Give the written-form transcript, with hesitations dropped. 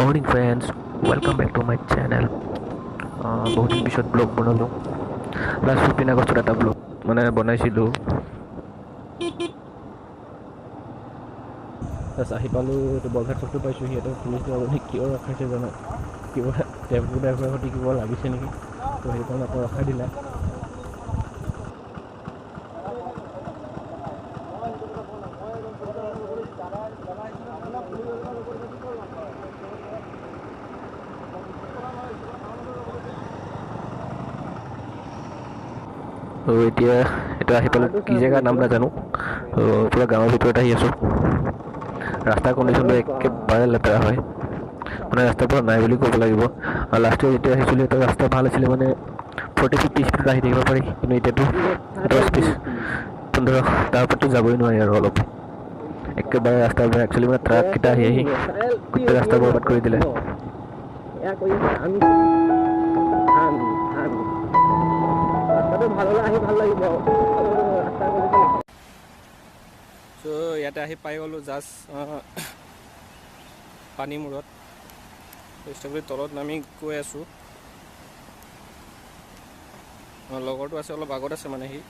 Morning friends, welcome back to my channel. বহুত দিন পিছত ব্লগ বনালোঁ। লাষ্ট 15 আগষ্টত এটা ব্লগ মানে বনাইছিলোঁ। আহি পালোঁ, এইটো বৰঘাট চকটো পাইছোঁ। সিহঁতে পুলিচ আপুনি কিয় ৰখাইছে জানো, কিবা টেম্পু ড্ৰাইভাৰৰ সৈতে কিবা লাগিছে নেকি, তো সেইকাৰণে আকৌ ৰখাই দিলে। এতিয়া এইটো আহি পালোঁ, কি জেগাৰ নাম নাজানো। পুৰা গাঁৱৰ ভিতৰত আহি আছোঁ। ৰাস্তাৰ কণ্ডিশ্যনটো একেবাৰে লেতেৰা হয়, মানে ৰাস্তাৰ পৰা নাই বুলি ক'ব লাগিব। আৰু লাষ্টত যেতিয়া আহিছিলোঁ এটা ৰাস্তা ভাল আছিলে, মানে 40-50 স্পীডত আহি থাকিব পাৰি, কিন্তু এতিয়াতো 10-15 তাৰ ওপৰতো যাবই নোৱাৰি আৰু অলপ। একেবাৰে ৰাস্তাৰ পৰা একচুৱেলি মানে ট্ৰাককেইটা আহি গোটেই ৰাস্তা বৰবাদ কৰি দিলে। ভাল হ'লে আহি ভাল লাগিব। চ' ইয়াতে আহি পাই গ'লোঁ জাষ্ট পানী মূৰত। ষ্টেপটোৰ তলত নামি গৈ আছোঁ। লগৰটো আছে, অলপ আগত আছে মানে সি।